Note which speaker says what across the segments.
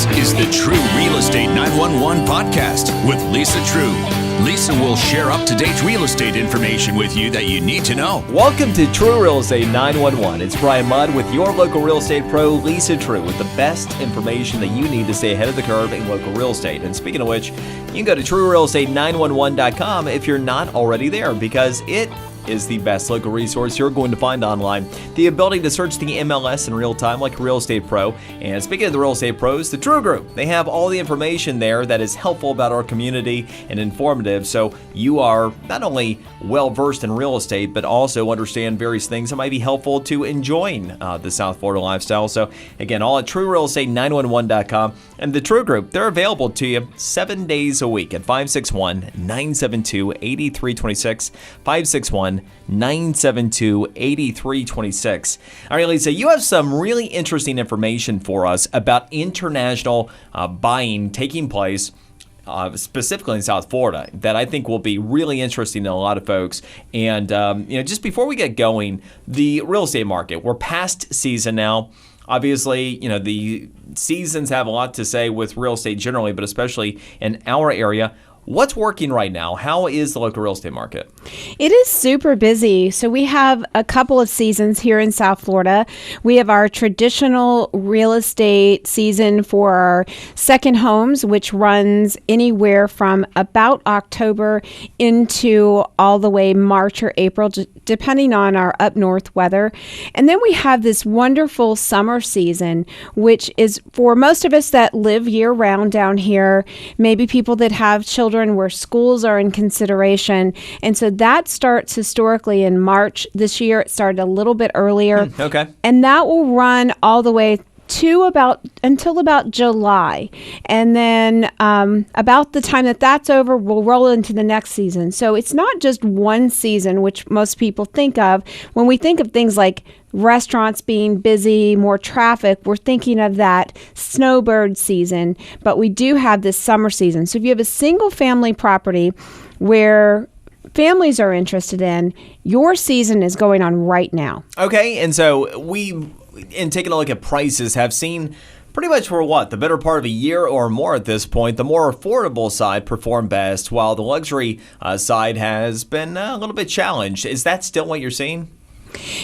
Speaker 1: This is the Treu Real Estate 911 podcast with Lisa Treu. Lisa will share up-to-date real estate information with you that you need to know.
Speaker 2: Welcome to Treu Real Estate 911. It's Brian Mudd with your local real estate pro, Lisa Treu, with the best information that you need to stay ahead of the curve in local real estate. And speaking of which, you can go to TreuRealEstate911.com if you're not already there, because it is the best local resource you're going to find online. The ability to search the MLS in real time like a real estate pro. And speaking of the real estate pros, the Treu Group, they have all the information there that is helpful about our community and informative. So you are not only well versed in real estate, but also understand various things that might be helpful to enjoying the South Florida lifestyle. So again, all at TreuRealEstate911.com. And the Treu Group, they're available to you 7 days a week at 561-972-8326. 561-972-8326. All right, Lisa, you have some really interesting information for us about international buying taking place specifically in South Florida that I think will be really interesting to a lot of folks. And, just before we get going, the real estate market, we're past season now. Obviously, the seasons have a lot to say with real estate generally, but especially in our area. What's working right now? How is the local real estate market?
Speaker 3: It is super busy. So we have a couple of seasons here in South Florida. We have our traditional real estate season for our second homes, which runs anywhere from about October into all the way March or April, depending on our up north weather. And then we have this wonderful summer season, which is for most of us that live year round down here, maybe people that have children where schools are in consideration. And so that starts historically in March. This year it started a little bit earlier.
Speaker 2: Okay.
Speaker 3: And that will run all the way until about July. And then about the time that's over, we'll roll into the next season. So it's not just one season, which most people think of. When we think of things like restaurants being busy, more traffic, we're thinking of that snowbird season. But we do have this summer season. So if you have a single family property where families are interested in, your season is going on right now.
Speaker 2: Okay, and so we, in taking a look at prices, have seen pretty much for the better part of a year or more at this point, the more affordable side performed best, while the luxury side has been a little bit challenged. Is that still what you're seeing?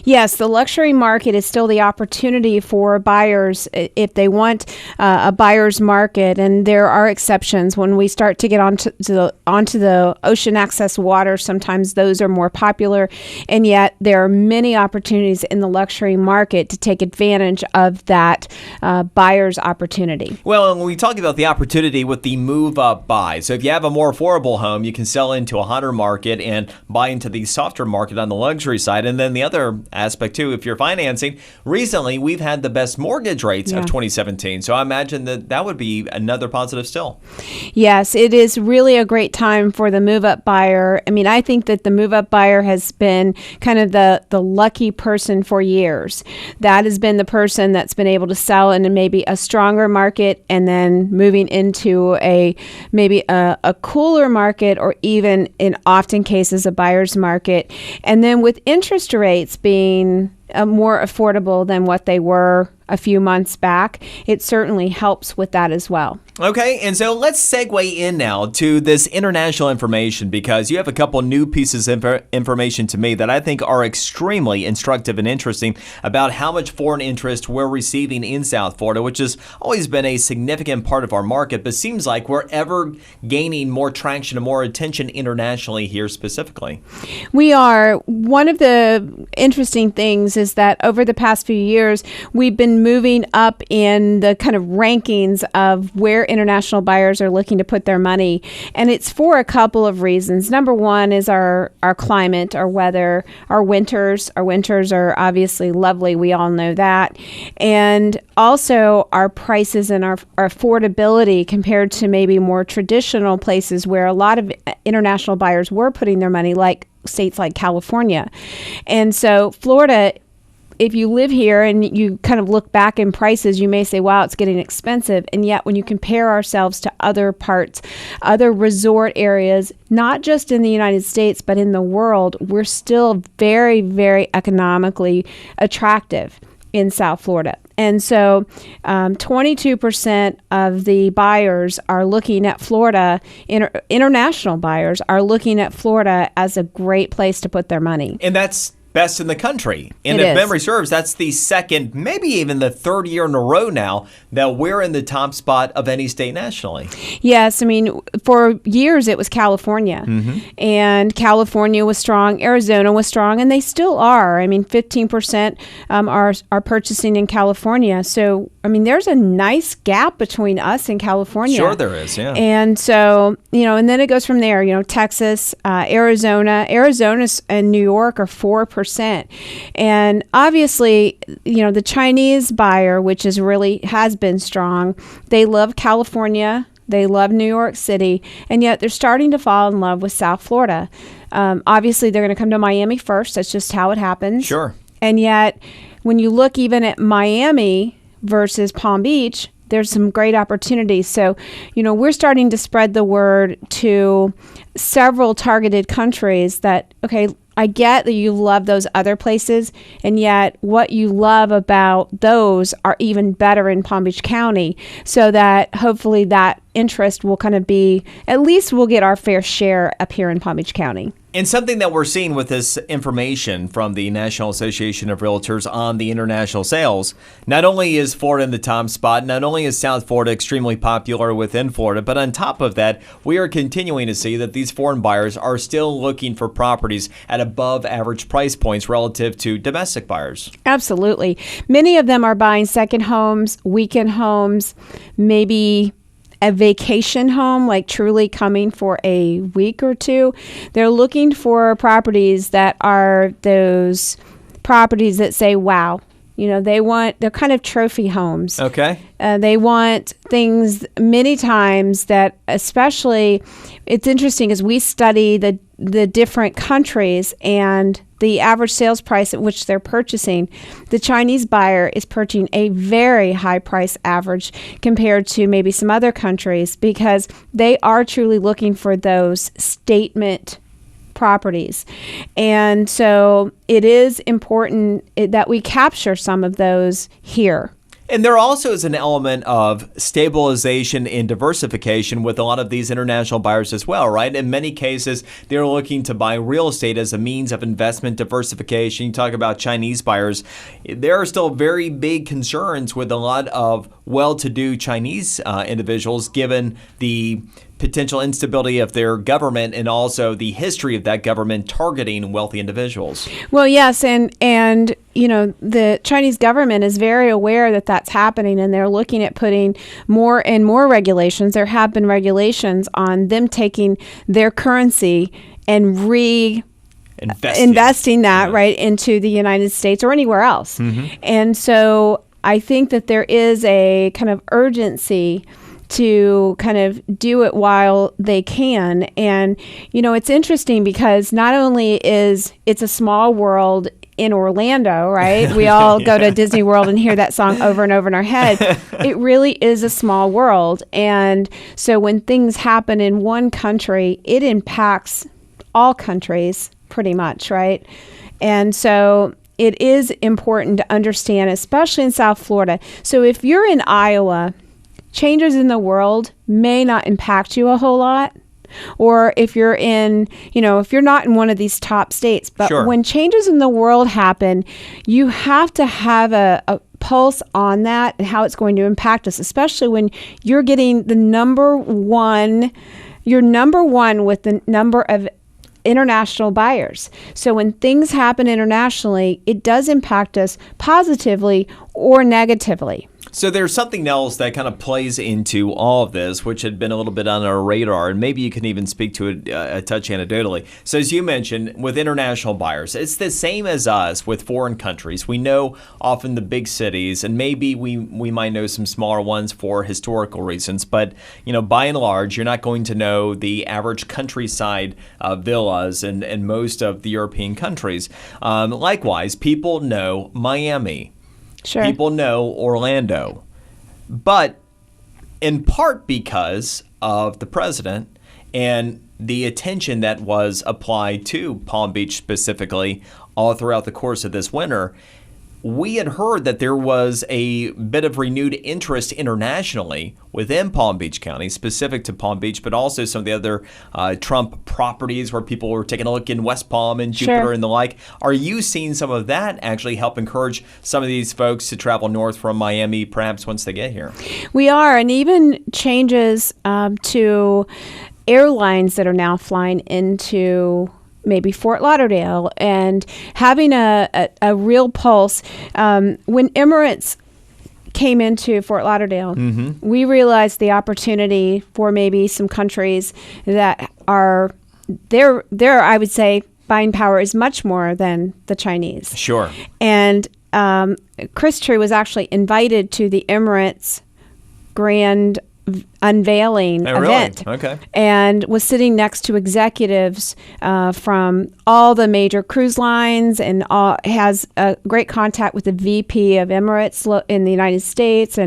Speaker 3: Yes, the luxury market is still the opportunity for buyers if they want a buyer's market, and there are exceptions. When we start to get onto the ocean access water, sometimes those are more popular, and yet there are many opportunities in the luxury market to take advantage of that buyer's opportunity.
Speaker 2: Well, when we talk about the opportunity with the move-up buy, so if you have a more affordable home, you can sell into a hotter market and buy into the softer market on the luxury side, and then the other aspect too, if you're financing, recently we've had the best mortgage rates of 2017. So I imagine that would be another positive still.
Speaker 3: Yes, it is really a great time for the move-up buyer. I mean, I think that the move-up buyer has been kind of the lucky person for years. That has been the person that's been able to sell in maybe a stronger market and then moving into maybe a cooler market, or even in often cases a buyer's market. And then with interest rates being more affordable than what they were a few months back, it certainly helps with that as well.
Speaker 2: Okay, and so let's segue in now to this international information, because you have a couple new pieces of information to me that I think are extremely instructive and interesting about how much foreign interest we're receiving in South Florida, which has always been a significant part of our market, but seems like we're ever gaining more traction and more attention internationally here specifically.
Speaker 3: We are. One of the interesting things is that over the past few years, we've been moving up in the kind of rankings of where international buyers are looking to put their money. And it's for a couple of reasons. Number one is our climate, our weather, our winters. Our winters are obviously lovely. We all know that. And also our prices and our affordability compared to maybe more traditional places where a lot of international buyers were putting their money, like states like California. And so Florida, if you live here and you kind of look back in prices, you may say, wow, it's getting expensive. And yet when you compare ourselves to other parts, other resort areas, not just in the United States, but in the world, we're still very, very economically attractive. in South Florida. And so 22% of the buyers are looking at Florida, international buyers are looking at Florida as a great place to put their money.
Speaker 2: And that's best in the country. And
Speaker 3: It
Speaker 2: if
Speaker 3: is.
Speaker 2: memory serves, that's the second, maybe even the third year in a row now that we're in the top spot of any state nationally.
Speaker 3: Yes, I mean, for years it was California, and California was strong, Arizona was strong, and they still are. I mean, 15% are purchasing in California. So, I mean, there's a nice gap between us and California.
Speaker 2: Sure there is, yeah.
Speaker 3: And so, and then it goes from there, Texas, Arizona and New York are 4%. And obviously, the Chinese buyer, which has been strong, they love California, they love New York City, and yet they're starting to fall in love with South Florida. Obviously, they're going to come to Miami first. That's just how it happens.
Speaker 2: Sure.
Speaker 3: And yet, when you look even at Miami versus Palm Beach, there's some great opportunities. So, we're starting to spread the word to several targeted countries that, okay, I get that you love those other places, and yet what you love about those are even better in Palm Beach County, so that hopefully that interest will kind of be, at least we'll get our fair share up here in Palm Beach County.
Speaker 2: And something that we're seeing with this information from the National Association of Realtors on the international sales, not only is Florida in the top spot, not only is South Florida extremely popular within Florida, but on top of that, we are continuing to see that these foreign buyers are still looking for properties at above average price points relative to domestic buyers.
Speaker 3: Absolutely. Many of them are buying second homes, weekend homes, maybe a vacation home, like truly coming for a week or two. They're looking for properties that are those properties that say, wow, they're kind of trophy homes.
Speaker 2: Okay.
Speaker 3: They want things many times that, especially, it's interesting as we study the different countries and the average sales price at which they're purchasing. The Chinese buyer is purchasing a very high price average compared to maybe some other countries, because they are truly looking for those statement properties. And so it is important that we capture some of those here.
Speaker 2: And there also is an element of stabilization and diversification with a lot of these international buyers as well, right? In many cases, they're looking to buy real estate as a means of investment diversification. You talk about Chinese buyers. There are still very big concerns with a lot of well-to-do Chinese individuals, given the potential instability of their government and also the history of that government targeting wealthy individuals.
Speaker 3: Well, yes, and the Chinese government is very aware that that's happening, and they're looking at putting more and more regulations. There have been regulations on them taking their currency and investing that right into the United States or anywhere else. And so I think that there is a kind of urgency to kind of do it while they can. And, it's interesting because not only is it's a small world in Orlando, right? We all go to Disney World and hear that song over and over in our head. It really is a small world. And so when things happen in one country, it impacts all countries pretty much, right? And so it is important to understand, especially in South Florida. So if you're in Iowa, changes in the world may not impact you a whole lot. Or if you're if you're not in one of these top states, but
Speaker 2: Sure.
Speaker 3: When changes in the world happen, you have to have a pulse on that and how it's going to impact us, especially when you're getting you're number one with the number of international buyers. So when things happen internationally, it does impact us positively or negatively.
Speaker 2: So there's something else that kind of plays into all of this, which had been a little bit on our radar, and maybe you can even speak to it a touch anecdotally. So as you mentioned, with international buyers, it's the same as us with foreign countries. We know often the big cities, and maybe we might know some smaller ones for historical reasons, but by and large, you're not going to know the average countryside villas in most of the European countries. Likewise, people know Miami.
Speaker 3: Sure.
Speaker 2: People know Orlando, but in part because of the president and the attention that was applied to Palm Beach specifically all throughout the course of this winter, we had heard that there was a bit of renewed interest internationally within Palm Beach County, specific to Palm Beach, but also some of the other Trump properties where people were taking a look in West Palm and Jupiter
Speaker 3: Sure.
Speaker 2: and the like. Are you seeing some of that actually help encourage some of these folks to travel north from Miami, perhaps once they get here?
Speaker 3: We are, and even changes to airlines that are now flying into maybe Fort Lauderdale and having a real pulse. When Emirates came into Fort Lauderdale, we realized the opportunity for maybe some countries that are there. I would say buying power is much more than the Chinese.
Speaker 2: Sure.
Speaker 3: And Chris Treu was actually invited to the Emirates grand unveiling event.
Speaker 2: Okay.
Speaker 3: And was sitting next to executives from all the major cruise lines, and has a great contact with the VP of Emirates in the United States.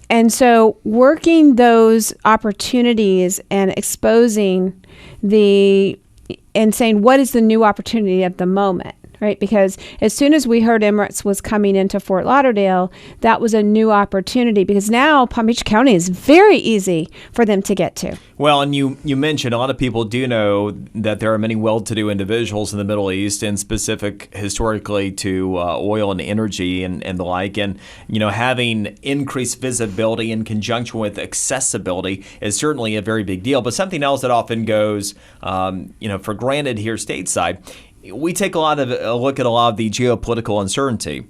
Speaker 3: And so working those opportunities and exposing and saying, what is the new opportunity of the moment? Right? Because as soon as we heard Emirates was coming into Fort Lauderdale, that was a new opportunity, because now Palm Beach County is very easy for them to get to.
Speaker 2: Well, and you mentioned a lot of people do know that there are many well-to-do individuals in the Middle East, and specific historically to oil and energy and the like. And, having increased visibility in conjunction with accessibility is certainly a very big deal. But something else that often goes, for granted here stateside, we take a look at a lot of the geopolitical uncertainty.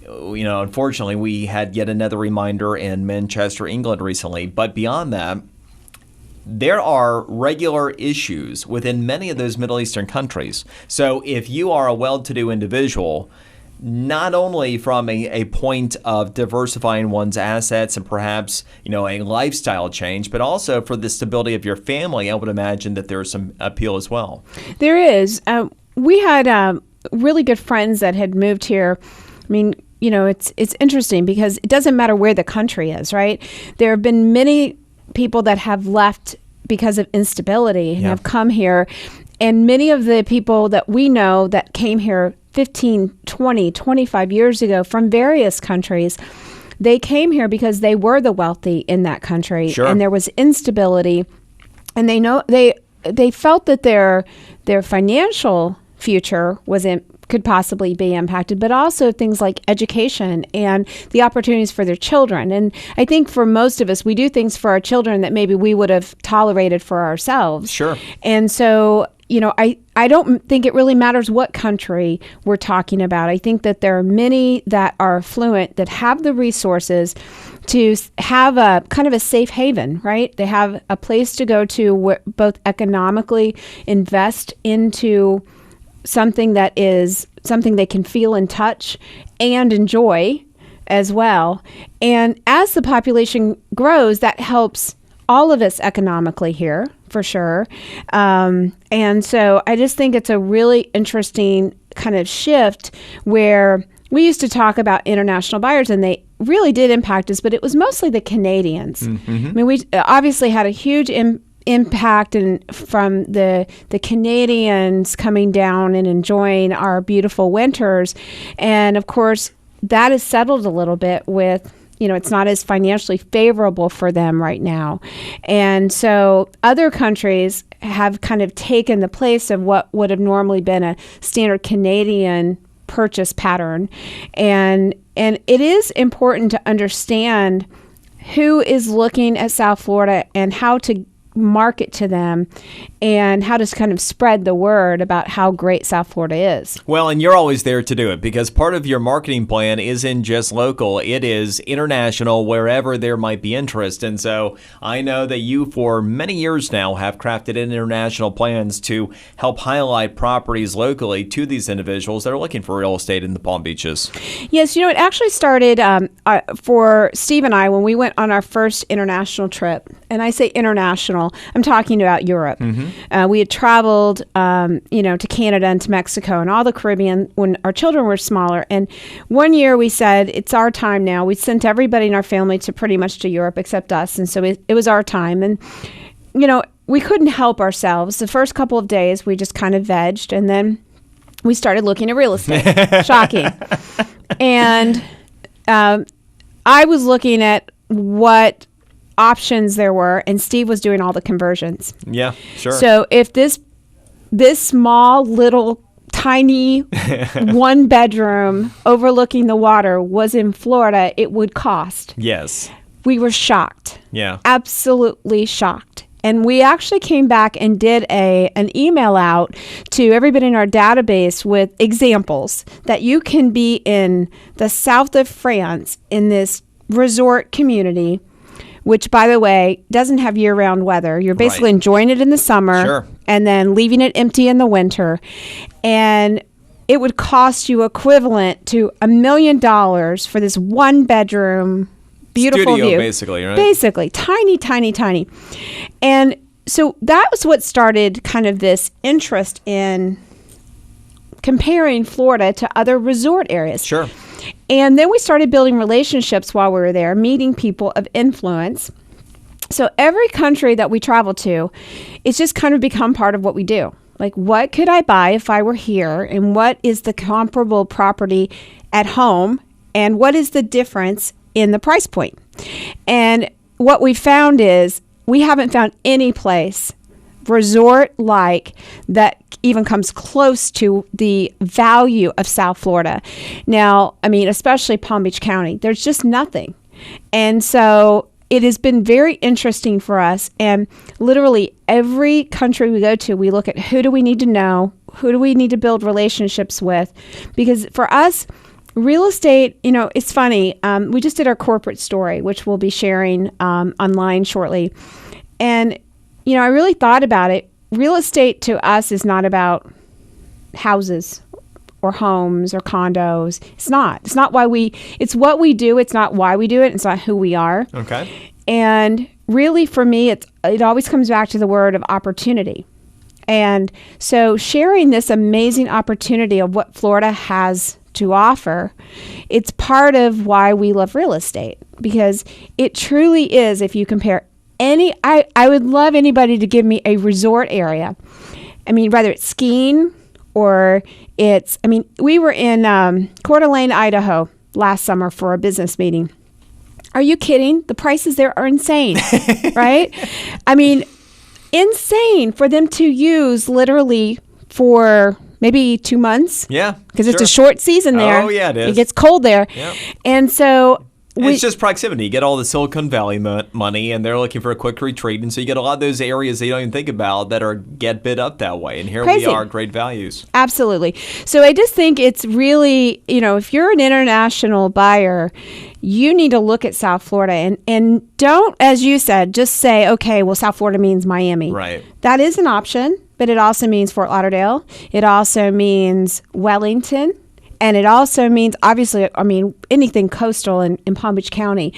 Speaker 2: Unfortunately, we had yet another reminder in Manchester, England recently. But beyond that, there are regular issues within many of those Middle Eastern countries. So if you are a well-to-do individual, not only from a point of diversifying one's assets and perhaps, a lifestyle change, but also for the stability of your family, I would imagine that there's some appeal as well.
Speaker 3: There is. We had really good friends that had moved here. I mean, it's interesting because it doesn't matter where the country is, right? There have been many people that have left because of instability and have come here. And many of the people that we know that came here 15, 20, 25 years ago from various countries, they came here because they were the wealthy in that country.
Speaker 2: Sure.
Speaker 3: And there was instability. And they felt that their financial future could possibly be impacted, but also things like education and the opportunities for their children. And I think for most of us, we do things for our children that maybe we would have tolerated for ourselves.
Speaker 2: Sure.
Speaker 3: And so, I don't think it really matters what country we're talking about. I think that there are many that are affluent, that have the resources to have a kind of a safe haven, right? They have a place to go to where both economically invest into something that is something they can feel and touch and enjoy as well. And as the population grows, that helps all of us economically here, for sure. And so I just think it's a really interesting kind of shift where we used to talk about international buyers, and they really did impact us, but it was mostly the Canadians. Mm-hmm. I mean, we obviously had a huge impact from the Canadians coming down and enjoying our beautiful winters. And of course, that has settled a little bit with, it's not as financially favorable for them right now. And so other countries have kind of taken the place of what would have normally been a standard Canadian purchase pattern. And it is important to understand who is looking at South Florida and how to market to them and how to kind of spread the word about how great South Florida is.
Speaker 2: Well, and you're always there to do it, because part of your marketing plan isn't just local, it is international wherever there might be interest. And so I know that you for many years now have crafted international plans to help highlight properties locally to these individuals that are looking for real estate in the Palm Beaches.
Speaker 3: Yes, it actually started for Steve and I when we went on our first international trip. And I say international, I'm talking about Europe. Mm-hmm. We had traveled, to Canada and to Mexico and all the Caribbean when our children were smaller. And one year we said, it's our time now. We sent everybody in our family to pretty much to Europe except us. And so it was our time. And, we couldn't help ourselves. The first couple of days, we just kind of vegged. And then we started looking at real estate. Shocking. And I was looking at what options there were, and Steve was doing all the conversions.
Speaker 2: Yeah, sure.
Speaker 3: So if this small little tiny one bedroom overlooking the water was in Florida, it would cost.
Speaker 2: Yes.
Speaker 3: We were shocked.
Speaker 2: Yeah.
Speaker 3: Absolutely shocked. And we actually came back and did an email out to everybody in our database with examples that you can be in the south of France in this resort community, which, by the way, doesn't have year-round weather. You're basically enjoying it in the summer and then leaving it empty in the winter. And it would cost you equivalent to $1 million for this one-bedroom, beautiful
Speaker 2: studio,
Speaker 3: view.
Speaker 2: Basically, right?
Speaker 3: Basically. Tiny, tiny, tiny. And so that was what started kind of this interest in comparing Florida to other resort areas.
Speaker 2: Sure.
Speaker 3: And then we started building relationships while we were there, meeting people of influence. So every country that we travel to, it's just kind of become part of what we do. Like, what could I buy if I were here? And what is the comparable property at home? And what is the difference in the price point? And what we found is we haven't found any place resort-like that even comes close to the value of South Florida. Now, I mean, especially Palm Beach County, there's just nothing. And so it has been very interesting for us. And literally every country we go to, we look at who do we need to know, who do we need to build relationships with? Because for us, real estate, you know, it's funny. We just did our corporate story, which we'll be sharing online shortly. And you know, I really thought about it. Real estate to us is not about houses or homes or condos. It's not. It's not why it's what we do. It's not why we do it. It's not who we are.
Speaker 2: Okay.
Speaker 3: And really for me, it always comes back to the word of opportunity. And so sharing this amazing opportunity of what Florida has to offer, it's part of why we love real estate, because it truly is, if you compare I would love anybody to give me a resort area. I mean, whether it's skiing or we were in Coeur d'Alene, Idaho last summer for a business meeting. Are you kidding? The prices there are insane, right? I mean, insane for them to use literally for maybe 2 months.
Speaker 2: Yeah.
Speaker 3: Because it's a short season there.
Speaker 2: Oh, yeah, it is.
Speaker 3: It gets cold there.
Speaker 2: Yep.
Speaker 3: And so
Speaker 2: it's just proximity. You get all the Silicon Valley money, and they're looking for a quick retreat. And so you get a lot of those areas that you don't even think about that get bid up that way. And here we are, great values.
Speaker 3: Absolutely. So I just think it's really, you know, if you're an international buyer, you need to look at South Florida and don't, as you said, just say, okay, well, South Florida means Miami.
Speaker 2: Right.
Speaker 3: That is an option, but it also means Fort Lauderdale. It also means Wellington. And it also means, obviously, I mean, anything coastal in Palm Beach County.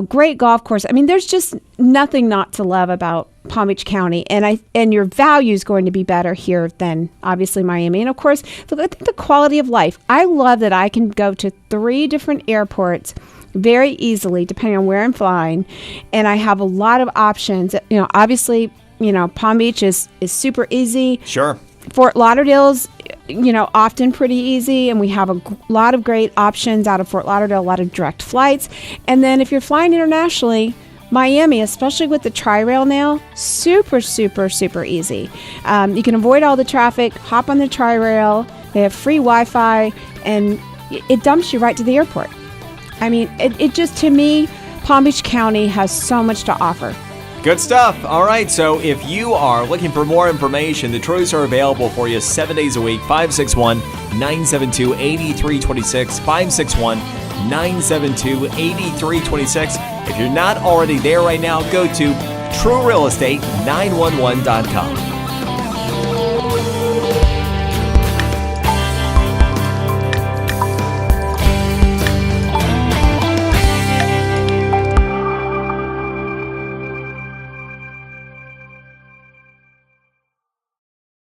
Speaker 3: Great golf course. I mean, there's just nothing not to love about Palm Beach County. And your value is going to be better here than, obviously, Miami. And, of course, I think the quality of life. I love that I can go to 3 different airports very easily, depending on where I'm flying. And I have a lot of options. You know, obviously, you know, Palm Beach is super easy.
Speaker 2: Sure.
Speaker 3: Fort Lauderdale's, you know, often pretty easy, and we have a lot of great options out of Fort Lauderdale, a lot of direct flights. And then if you're flying internationally, Miami, especially with the Tri-Rail now, super, super, super easy. You can avoid all the traffic, hop on the Tri-Rail, they have free Wi-Fi, and it dumps you right to the airport. I mean, it just, to me, Palm Beach County has so much to offer.
Speaker 2: Good stuff. All right, so if you are looking for more information, the Treus are available for you 7 days a week, 561-972-8326, 561-972-8326. If you're not already there right now, go to TrueRealEstate911.com.